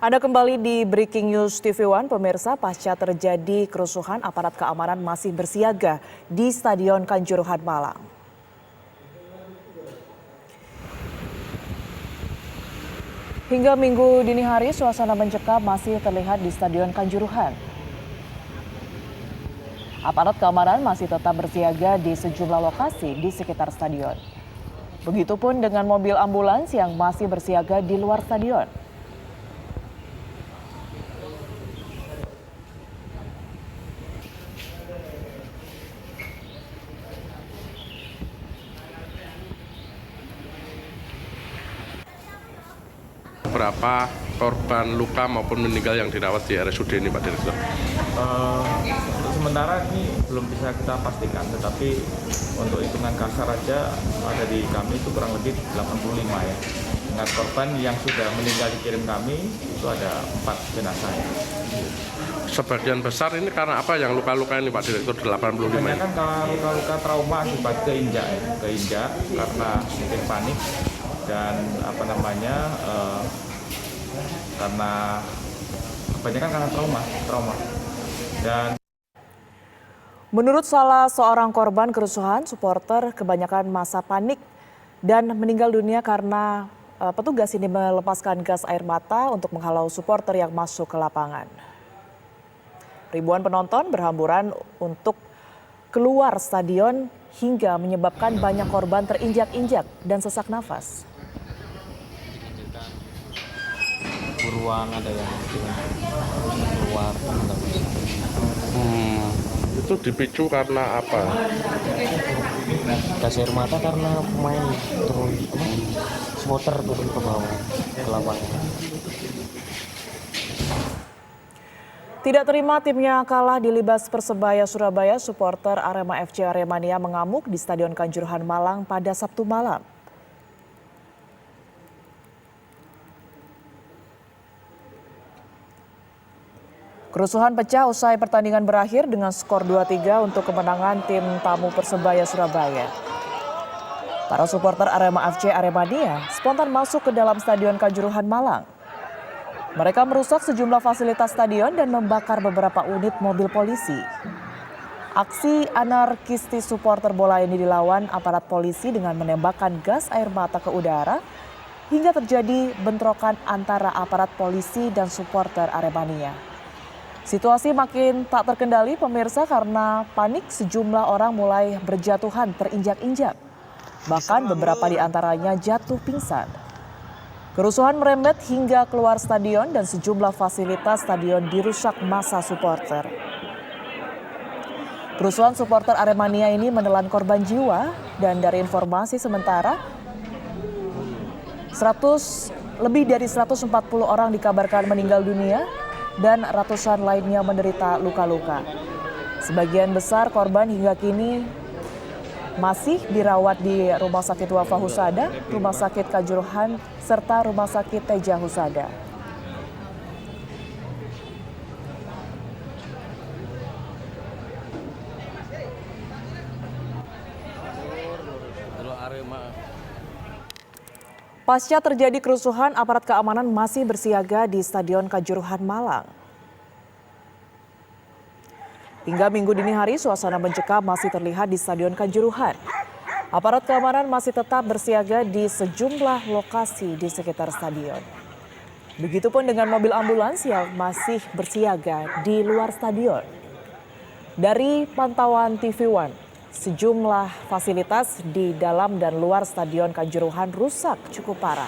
Anda kembali di Breaking News TV One, pemirsa. Pasca terjadi kerusuhan, aparat keamanan masih bersiaga di Stadion Kanjuruhan Malang. Hingga Minggu dini hari, suasana mencekam masih terlihat di Stadion Kanjuruhan. Aparat keamanan masih tetap bersiaga di sejumlah lokasi di sekitar stadion. Begitupun dengan mobil ambulans yang masih bersiaga di luar stadion. Berapa korban luka maupun meninggal yang dirawat di RSUD ini, Pak Direktur? Untuk sementara ini belum bisa kita pastikan, tetapi untuk hitungan kasar aja ada di kami itu kurang lebih 85 ya. Dengan korban yang sudah meninggal dikirim kami itu ada 4 jenazah. Sebagian besar ini karena apa yang luka-luka ini, Pak Direktur, 85 ini? Kan luka-luka trauma akibat keinjak karena mungkin panik dan karena kebanyakan karena trauma. Dan menurut salah seorang korban kerusuhan, supporter kebanyakan masa panik dan meninggal dunia karena petugas ini melepaskan gas air mata untuk menghalau supporter yang masuk ke lapangan. Ribuan penonton berhamburan untuk keluar stadion hingga menyebabkan banyak korban terinjak-injak dan sesak nafas. Buruan ada yang keluar. Itu dipicu karena apa? Gas air mata karena pemain supporter turun ke bawah ke lapangan. Tidak terima timnya kalah di Libas Persebaya Surabaya, supporter Arema FC Aremania mengamuk di Stadion Kanjuruhan Malang pada Sabtu malam. Kerusuhan pecah usai pertandingan berakhir dengan skor 2-3 untuk kemenangan tim tamu Persebaya Surabaya. Para supporter Arema FC Aremania spontan masuk ke dalam Stadion Kanjuruhan Malang. Mereka merusak sejumlah fasilitas stadion dan membakar beberapa unit mobil polisi. Aksi anarkistis supporter bola ini dilawan aparat polisi dengan menembakkan gas air mata ke udara hingga terjadi bentrokan antara aparat polisi dan supporter Aremania. Situasi makin tak terkendali, pemirsa, karena panik sejumlah orang mulai berjatuhan terinjak-injak. Bahkan beberapa di antaranya jatuh pingsan. Kerusuhan merembet hingga keluar stadion dan sejumlah fasilitas stadion dirusak massa supporter. Kerusuhan supporter Aremania ini menelan korban jiwa dan dari informasi sementara lebih dari 140 orang dikabarkan meninggal dunia dan ratusan lainnya menderita luka-luka. Sebagian besar korban hingga kini masih dirawat di Rumah Sakit Wafa Husada, Rumah Sakit Kanjuruhan, serta Rumah Sakit Teja Husada. Pasca terjadi kerusuhan, aparat keamanan masih bersiaga di Stadion Kanjuruhan Malang. Hingga Minggu dini hari, suasana mencekam masih terlihat di Stadion Kanjuruhan. Aparat keamanan masih tetap bersiaga di sejumlah lokasi di sekitar stadion. Begitupun dengan mobil ambulans yang masih bersiaga di luar stadion. Dari pantauan TV One, sejumlah fasilitas di dalam dan luar Stadion Kanjuruhan rusak cukup parah.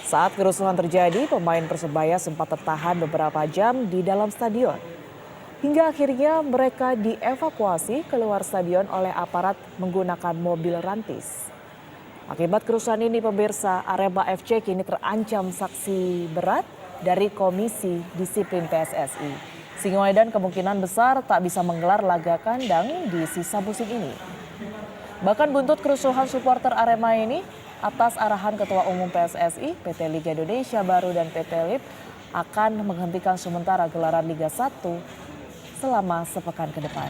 Saat kerusuhan terjadi, pemain Persebaya sempat tertahan beberapa jam di dalam stadion. Hingga akhirnya mereka dievakuasi keluar stadion oleh aparat menggunakan mobil rantis. Akibat kerusuhan ini, pemirsa, Arema FC kini terancam sanksi berat dari Komisi Disiplin PSSI. Singoedan kemungkinan besar tak bisa menggelar laga kandang di sisa musim ini. Bahkan buntut kerusuhan supporter Arema ini, atas arahan Ketua Umum PSSI, PT Liga Indonesia Baru dan PT LIP akan menghentikan sementara gelaran Liga 1 selama sepekan ke depan.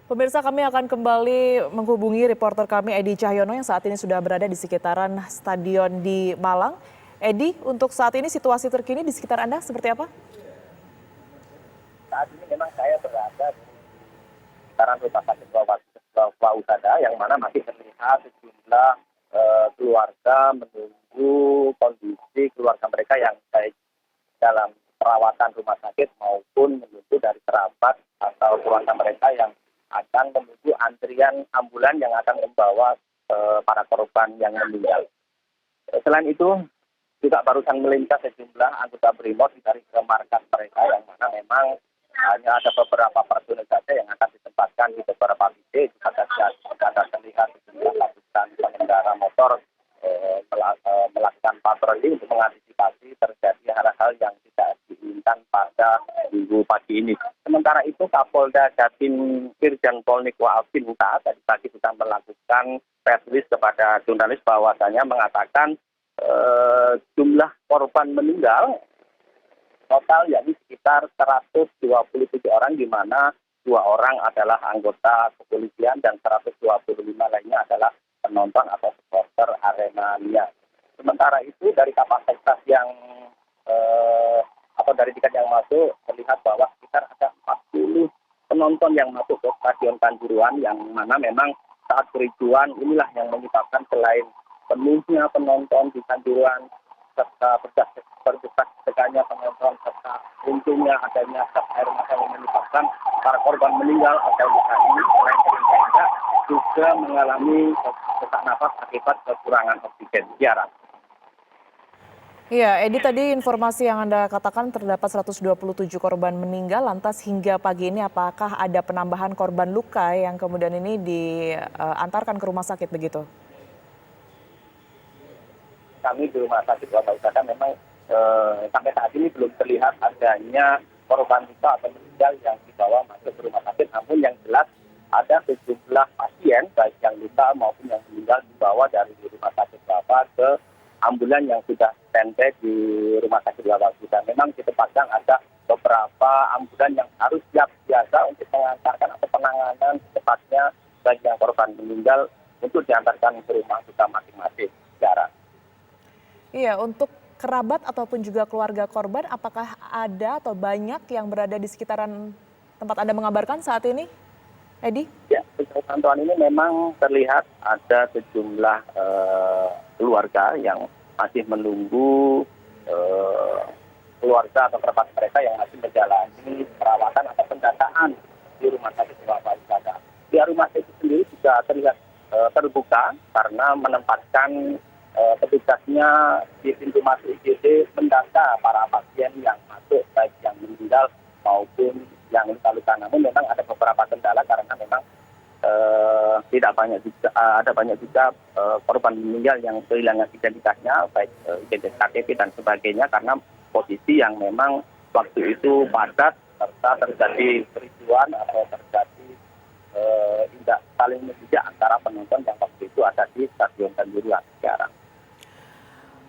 Pemirsa, kami akan kembali menghubungi reporter kami Edi Cahyono yang saat ini sudah berada di sekitaran stadion di Malang. Edi, untuk saat ini situasi terkini di sekitar Anda seperti apa? Saat ini memang saya berada di sekitaran rumah sakit Wausada yang mana masih terlihat sejumlah keluarga menunggu kondisi keluarga mereka yang baik dalam perawatan rumah sakit maupun menunggu dari kerabat atau keluarga mereka yang akan menuju antrian ambulan yang akan membawa para korban yang meninggal. Selain itu, juga barusan melintas sejumlah anggota BRIMOB dari ke markas mereka yang mana memang hanya ada beberapa personil saja yang akan ditempatkan di beberapa titik. Juga ada terlihat sejumlah ratusan pengendara motor melakukan patroli untuk mengantisipasi terjadi hal-hal yang tidak diinginkan pada minggu pagi ini. Sementara itu, Kapolda Jatim Irjen Pol Niko Afinta tadi pagi sudah melakukan press release kepada jurnalis bahwasanya mengatakan jumlah korban meninggal total yakni sekitar 127 orang, di mana 2 orang adalah anggota kepolisian dan 125 lainnya adalah penonton atau supporter Aremania. Sementara itu dari kapasitas yang atau dari tiket yang masuk terlihat bahwa sekitar ada 40 penonton yang masuk ke Stadion Kanjuruhan, yang mana memang saat kericuan inilah yang menyebabkan selain penuhnya penonton di Kanjuruhan serta berdesak-dekatnya penonton serta munculnya adanya gas air mata yang menyebabkan para korban meninggal atau luka ini, selain itu juga mengalami sesak nafas akibat kekurangan oksigen. Tiara. Iya, Edi, tadi informasi yang Anda katakan terdapat 127 korban meninggal, lantas hingga pagi ini apakah ada penambahan korban luka yang kemudian ini diantarkan ke rumah sakit begitu? Kami di rumah sakit Wausada memang sampai saat ini belum terlihat adanya korban luka atau meninggal yang dibawa masuk ke rumah sakit, namun yang jelas ada sejumlah pasien baik yang luka maupun yang meninggal dibawa dari rumah sakit Wawa ke ambulan yang sudah standby di rumah sakit Wausada. Memang ditempatkan ada beberapa ambulan yang harus siap biasa untuk mengantarkan atau penanganan secepatnya bagi yang korban meninggal untuk diantarkan ke rumah duka masing-masing. Secara. Iya, untuk kerabat ataupun juga keluarga korban, apakah ada atau banyak yang berada di sekitaran tempat Anda mengabarkan saat ini, Edi? Ya, sejauh pantauan ini memang terlihat ada sejumlah keluarga yang masih menunggu keluarga atau kerabat mereka yang masih menjalani perawatan atau pendataan di rumah sakit Wausada. Di rumah sakit sendiri juga terlihat terbuka karena menempatkan petugasnya di pintu masuk IGD mendata para pasien yang masuk, baik yang meninggal maupun yang luka-luka. Namun memang ada beberapa kendala karena memang tidak banyak juga, ada banyak juga korban meninggal yang kehilangan identitasnya, baik identitas KTP dan sebagainya, karena posisi yang memang waktu itu padat serta terjadi kericuan atau terjadi tidak saling menjejak antara penonton yang waktu itu ada di Stadion Kanjuruhan sekarang.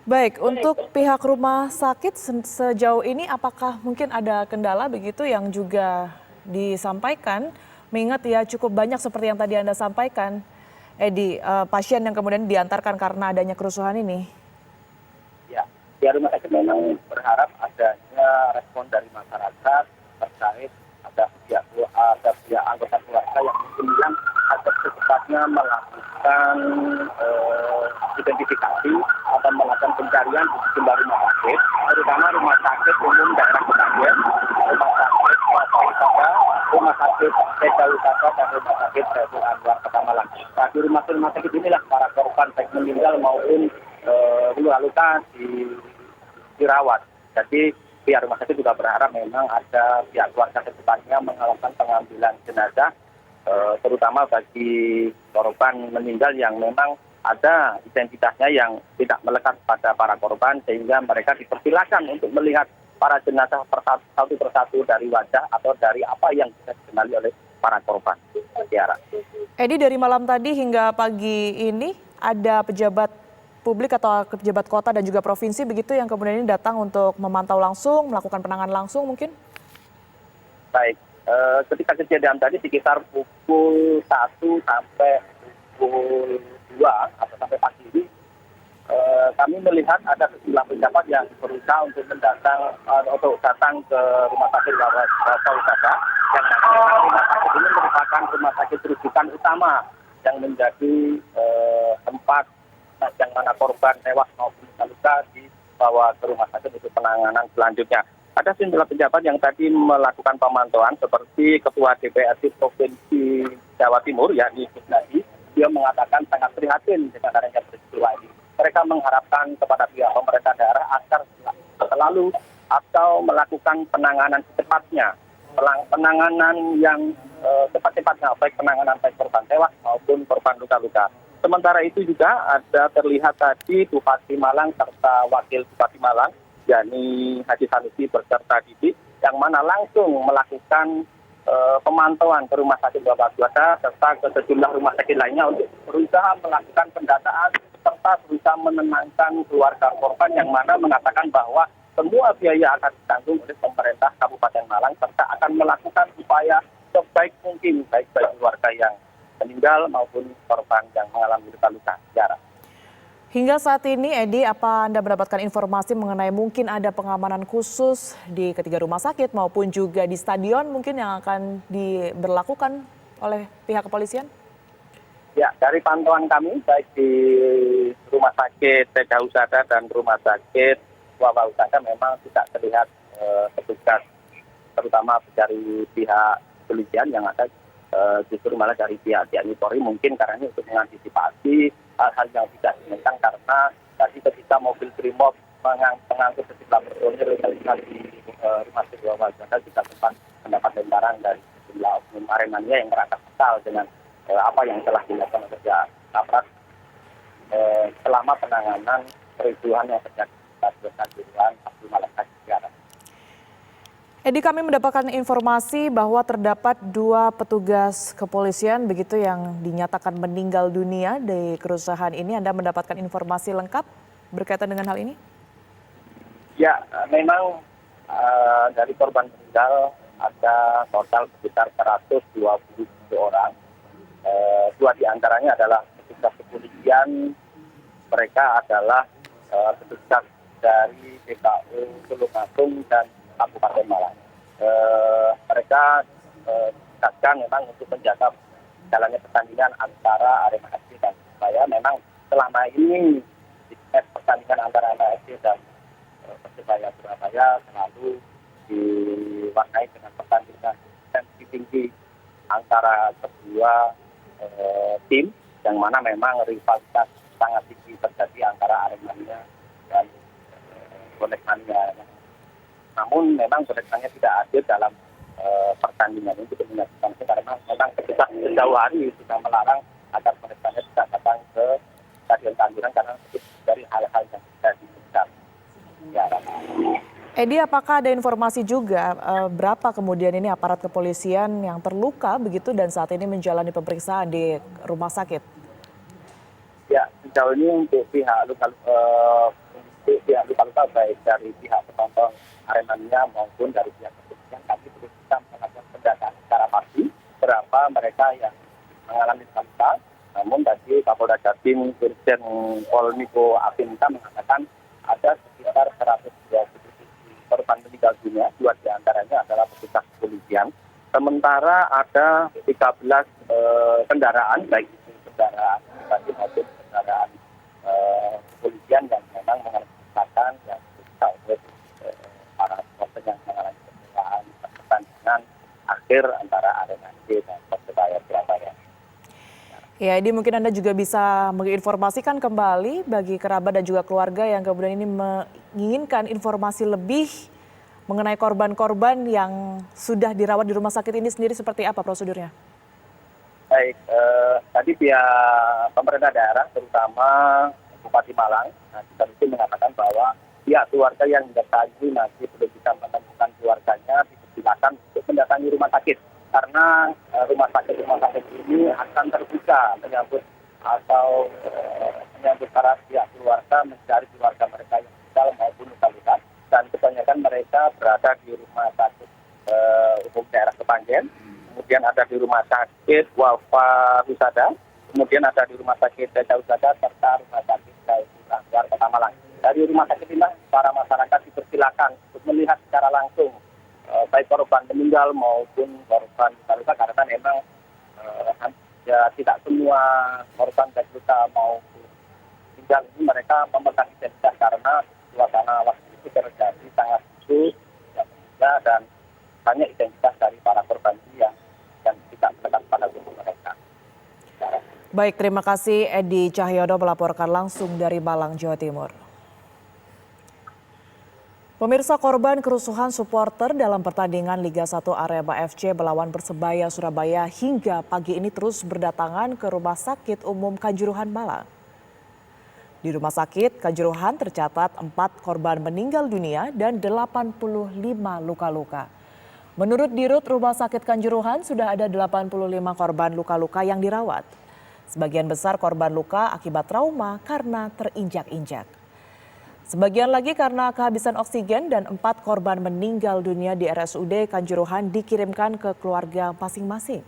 Baik, untuk pihak rumah sakit sejauh ini apakah mungkin ada kendala begitu yang juga disampaikan? Mengingat ya cukup banyak seperti yang tadi Anda sampaikan, Edi, pasien yang kemudian diantarkan karena adanya kerusuhan ini. Ya, rumah sakit memang berharap adanya respon dari masyarakat terkait ada pihak anggota keluarga yang mungkin bilang agar secepatnya melakukan identifikasi atau melakukan pencarian di sejumlah rumah sakit, terutama rumah sakit umum daerah Ketagihan, rumah sakit Wausada, rumah sakit Desa Wisata dan rumah sakit Saiful Anwar Kota Malang. Nah, di rumah sakit inilah para korban baik meninggal maupun luka-luka dirawat. Jadi pihak rumah sakit juga berharap memang ada pihak keluarga secepatnya melakukan pengambilan jenazah, terutama bagi korban meninggal yang memang ada identitasnya yang tidak melekat pada para korban, sehingga mereka dipersilakan untuk melihat para jenazah satu persatu dari wajah atau dari apa yang bisa dikenali oleh para korban. Tiara. Edi, dari malam tadi hingga pagi ini ada pejabat publik atau pejabat kota dan juga provinsi begitu yang kemudian ini datang untuk memantau langsung, melakukan penanganan langsung mungkin? Baik, ketika kejadian tadi sekitar pukul 1 sampai pukul 2 atau sampai pagi ini, kami melihat ada sejumlah pejabat yang berusaha untuk datang ke rumah sakit Wawausada, yang memang rumah sakit ini merupakan rumah sakit rujukan utama yang menjadi tempat yang mana korban tewas maupun luka dibawa ke rumah sakit untuk penanganan selanjutnya. Ada sejumlah pejabat yang tadi melakukan pemantauan seperti Ketua DPRD Provinsi Jawa Timur, yakni Kusnadi. Dia mengatakan sangat prihatin dengan adanya peristiwa ini. Mereka mengharapkan kepada pihak pemerintah daerah agar selalu atau melakukan penanganan secepatnya, penanganan yang cepat-cepatnya, baik penanganan baik korban tewas maupun korban luka-luka. Sementara itu juga ada terlihat tadi Bupati Malang serta Wakil Bupati Malang, yakni Haji Sanusi beserta Didik, yang mana langsung melakukan pemantauan ke rumah sakit Wawausada serta ke sejumlah rumah sakit lainnya untuk berusaha melakukan pendataan serta berusaha menenangkan keluarga korban, yang mana mengatakan bahwa semua biaya akan ditanggung oleh pemerintah Kabupaten Malang serta akan melakukan upaya sebaik mungkin baik bagi keluarga yang meninggal maupun korban yang mengalami luka-luka. Hingga saat ini, Edi, apa Anda mendapatkan informasi mengenai mungkin ada pengamanan khusus di ketiga rumah sakit maupun juga di stadion mungkin yang akan diberlakukan oleh pihak kepolisian? Ya, dari pantauan kami baik di rumah sakit Wawausada dan rumah sakit Wawausada memang tidak terlihat petugas, terutama dari pihak kepolisian yang ada, justru malah dari pihak TNI Polri, mungkin karena ini untuk mengantisipasi hal-hal yang tidak diinginkan, karena tadi ketika mobil Brimob mengangkut sejumlah personil di rumah sakit Wawausada juga sempat mendapat lemparan dari sejumlah oknum Aremania yang merasa kesal dengan apa yang telah dilakukan oleh pihak aparat selama penanganan kericuhan yang terjadi di Kanjuruhan Abdul Malik Haji. Edi, kami mendapatkan informasi bahwa terdapat 2 petugas kepolisian begitu yang dinyatakan meninggal dunia di kerusuhan ini. Anda mendapatkan informasi lengkap berkaitan dengan hal ini? Ya, memang dari korban meninggal ada total sekitar 127 orang. 2 diantaranya adalah petugas kepolisian, mereka adalah petugas dari DKU Tulungagung dan Kabupaten Malang. Mereka ditugaskan memang untuk menjaga jalannya pertandingan antara Arema FC dan Persebaya. Memang selama ini pertandingan antara Arema FC dan Persebaya Surabaya selalu diwarnai dengan pertandingan tensi tinggi antara kedua tim, yang mana memang rivalitas sangat tinggi terjadi antara Aremania dan Bonek Mania. Namun memang Bonek Mania tidak hadir dalam pertandingan ini untuk menyaksikan, karena memang petugas sejauh hari sudah melarang agar Bonek Mania tidak datang ke Stadion Kanjuruhan karena dari hal-hal yang tidak diinginkan. Edi, apakah ada informasi juga berapa kemudian ini aparat kepolisian yang terluka begitu dan saat ini menjalani pemeriksaan di rumah sakit? Ya, sejauh ini untuk pihak luka-luka baik dari pihak penonton Aremania maupun dari pihak kepolisian, kami belum bisa melakukan pendataan secara pasti berapa mereka yang mengalami luka. Namun tadi Kapolda Jatim Irjen Pol Niko Afinta mengatakan ada sekitar 127 korban meninggal dunia, 2 diantaranya adalah petugas kepolisian. Sementara ada 13 kendaraan, baik itu kendaraan pribadi maupun kendaraan kepolisian yang memang mengalami kecelakaan yang diperiksa oleh para supporter yang mengalami kecelakaan pertandingan akhir antara Arema FC dan Persebaya Surabaya. Ya, Edi, mungkin Anda juga bisa menginformasikan kembali bagi kerabat dan juga keluarga yang kemudian ini menginginkan informasi lebih mengenai korban-korban yang sudah dirawat di rumah sakit ini sendiri, seperti apa prosedurnya? Baik, tadi pihak pemerintah daerah terutama Bupati Malang itu mengatakan bahwa pihak keluarga yang mendatangi masih belum bisa menemukan keluarganya dipersilakan untuk mendatangi rumah sakit, karena rumah sakit ini akan terbuka menyambut para pihak keluarga mencari keluarga mereka yang meninggal maupun luka-luka, dan kebanyakan mereka berada di rumah sakit Umum Daerah Kepanjen, kemudian ada di Rumah Sakit Wafa Husada, kemudian ada di Rumah Sakit Gajah Husada, serta Rumah Sakit Gajah Kota Malang. Dari rumah sakit ini para masyarakat dipersilakan untuk melihat secara langsung baik korban meninggal maupun korban luka karena memang ya tidak semua korban baik luka maupun meninggal ini mereka memegang identitas karena suasana waktu itu terjadi sangat khusus dan banyak identitas dari para korban yang tidak melekat pada tubuh mereka. Baik, terima kasih Edi Cahyono melaporkan langsung dari Malang, Jawa Timur. Pemirsa, korban kerusuhan supporter dalam pertandingan Liga 1 Arema FC melawan Persebaya Surabaya hingga pagi ini terus berdatangan ke Rumah Sakit Umum Kanjuruhan Malang. Di Rumah Sakit Kanjuruhan tercatat 4 korban meninggal dunia dan 85 luka-luka. Menurut Dirut Rumah Sakit Kanjuruhan sudah ada 85 korban luka-luka yang dirawat. Sebagian besar korban luka akibat trauma karena terinjak-injak. Sebagian lagi karena kehabisan oksigen dan 4 korban meninggal dunia di RSUD Kanjuruhan dikirimkan ke keluarga masing-masing.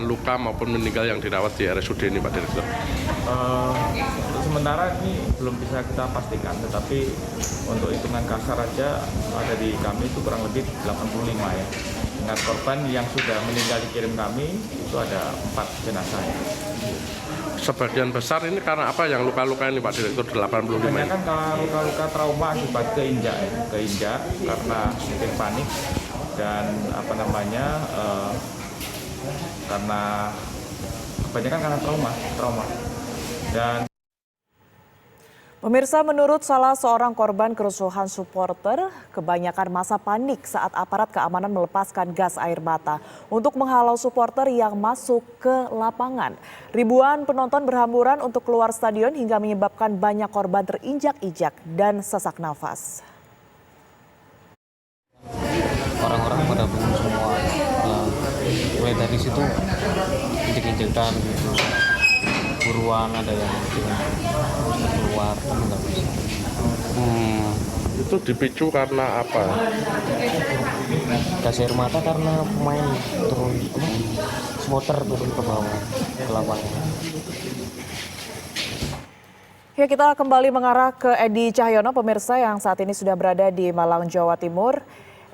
Luka maupun meninggal yang dirawat di RSUD ini Pak Direktur? Untuk sementara ini belum bisa kita pastikan, tetapi untuk hitungan kasar aja ada di kami itu kurang lebih 85 ya. Dengan korban yang sudah meninggal dikirim kami itu ada 4 jenazah. Sebagian besar ini karena apa yang luka-luka ini Pak Direktur 85 ini? Kebanyakan luka-luka trauma akibat keinjak karena mungkin panik dan karena kebanyakan karena trauma. Dan Pemirsa, menurut salah seorang korban kerusuhan supporter, kebanyakan masa panik saat aparat keamanan melepaskan gas air mata untuk menghalau supporter yang masuk ke lapangan. Ribuan penonton berhamburan untuk keluar stadion hingga menyebabkan banyak korban terinjak-injak dan sesak nafas. Orang-orang pada bingung semua, mulai dari situ injek-injekan gitu, buruan ada yang keluar tapi nggak bisa. Itu dipicu karena apa? Gas air mata karena pemain supporter turun ke bawah ke lapangan. Ya, kita kembali mengarah ke Edi Cahyono, pemirsa yang saat ini sudah berada di Malang, Jawa Timur.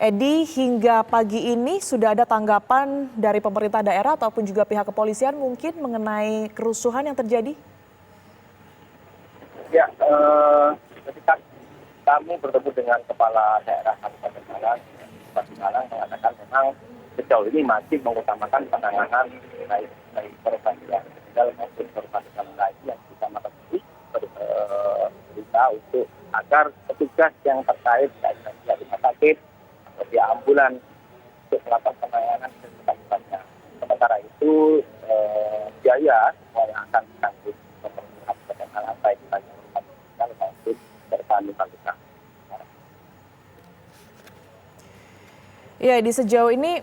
Edi, hingga pagi ini sudah ada tanggapan dari pemerintah daerah ataupun juga pihak kepolisian mungkin mengenai kerusuhan yang terjadi? Ya, ketika kami bertemu dengan Kepala Daerah Kabupaten Malang, Bupati Malang mengatakan memang sejauh ini masih mengutamakan penanganan baik korban yang meninggal maupun korban yang lain yang bisa terjadi berita untuk agar petugas yang terkait dari rumah sakit di ambulan untuk melakukan penanganan secepatnya. Sementara itu biaya semua yang akan ditanggung pemerintah Kabupaten Malang baik bagi korban meninggal maupun korban luka-luka. Ya, di sejauh ini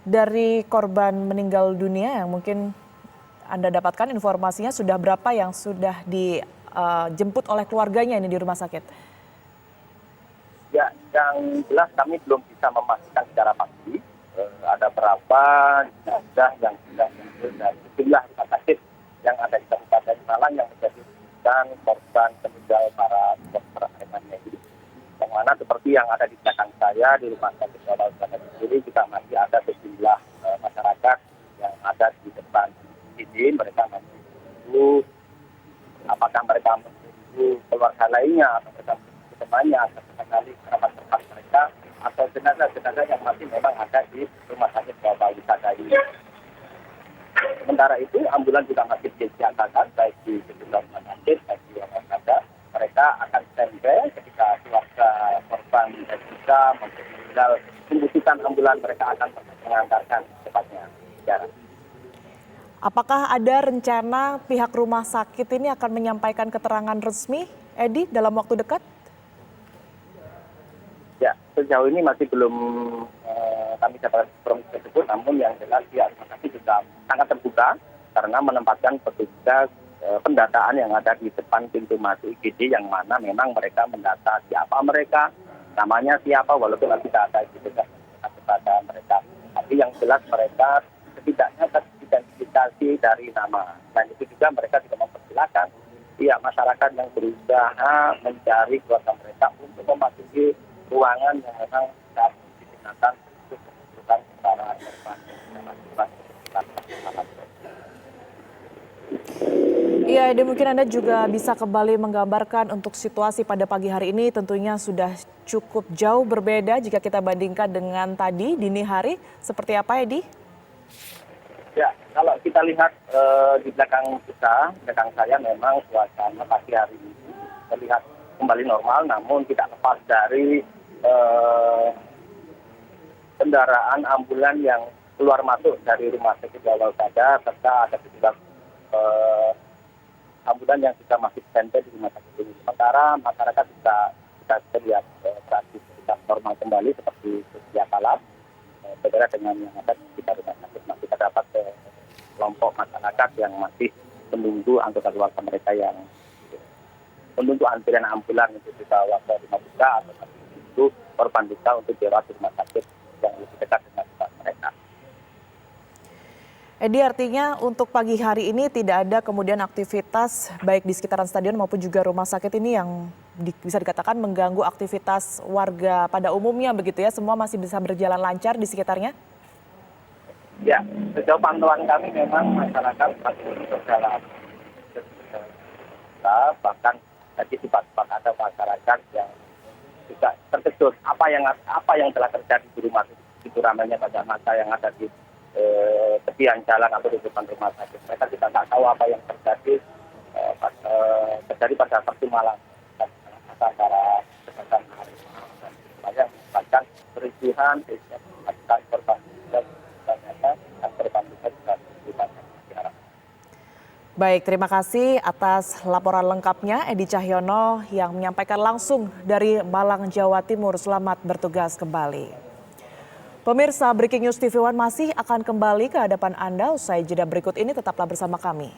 dari korban meninggal dunia yang mungkin Anda dapatkan informasinya sudah berapa yang sudah dijemput oleh keluarganya ini di rumah sakit? Ya, yang jelas kami belum bisa memastikan secara pasti ada berapa jenazah yang sudah muncul dari sejumlah rumah sakit yang ada di Kabupaten Malang yang menjadi rujukan korban meninggal para supporter Aremania ini. Yang mana seperti yang ada di belakang saya di rumah sakit Walau sendiri juga masih ada sejumlah masyarakat yang ada di depan sini. Mereka masih menunggu apakah mereka menunggu keluarga lainnya atau mereka menunggu temannya atau sekali kerabat-kerabat mereka atau jenazah-jenazah yang masih memang ada di rumah sakit Walau ini. Sementara itu ambulan juga masih disiagakan baik di sejumlah rumah sakit baik di Walau. Mereka akan standby ketika keluarga korban dan juga meninggal membutuhkan ambulan, mereka akan mengantarkan cepatnya. Apakah ada rencana pihak rumah sakit ini akan menyampaikan keterangan resmi, Edi, dalam waktu dekat? Ya, sejauh ini masih belum kami dapat informasi tersebut, namun yang jelas pihak rumah sakit juga sangat terbuka karena menempatkan petugas pendataan yang ada di depan pintu masuk IGD, yang mana memang mereka mendata siapa mereka, namanya siapa, walaupun tidak ada identitas kepada mereka. Tapi yang jelas mereka setidaknya teridentifikasi dari nama. Dan itu juga mereka tidak mempersilahkan pihak masyarakat yang berusaha mencari keluarga mereka untuk memasuki ruangan yang memang tidak digunakan untuk menentukan para korban. Iya, Edi, mungkin Anda juga bisa kembali menggambarkan untuk situasi pada pagi hari ini tentunya sudah cukup jauh berbeda jika kita bandingkan dengan tadi dini hari. Seperti apa, Edi? Ya, kalau kita lihat di belakang saya memang suasana pagi hari ini terlihat kembali normal, namun tidak lepas dari kendaraan ambulan yang keluar masuk dari rumah sakit Jalal Sada, serta ada sejumlah ambulan yang juga masih standby di rumah sakit ini. Sementara masyarakat bisa terlihat beraktivitas normal kembali seperti sedia kala. Berbeda dengan yang ada di sekitar rumah sakit, masih terdapat kelompok masyarakat yang masih menunggu anggota keluarga mereka yang menunggu antrian ambulan untuk dibawa ke rumah duka atau menunggu korban duka untuk dirawat di rumah sakit yang lebih dekat dengan tempat mereka. Edi, artinya untuk pagi hari ini tidak ada kemudian aktivitas baik di sekitaran stadion maupun juga rumah sakit ini yang bisa dikatakan mengganggu aktivitas warga pada umumnya begitu ya, semua masih bisa berjalan lancar di sekitarnya? Ya, sejauh pantauan kami memang masyarakat masih berjalan. Bahkan tadi sempat ada masyarakat yang juga terkejut apa yang telah terjadi di rumah itu, ramainya pada masa yang ada di tepian jalan atau di depan rumah sakit. Mereka tidak tahu apa yang terjadi pada Sabtu malam antara kesehatan hari dan banyak menyebabkan kericuhan, menyebabkan korban dan korban juga banyak. Baik, terima kasih atas laporan lengkapnya Edi Cahyono yang menyampaikan langsung dari Malang, Jawa Timur. Selamat bertugas kembali. Pemirsa, Breaking News TV One masih akan kembali ke hadapan Anda usai jeda berikut ini. Tetaplah bersama kami.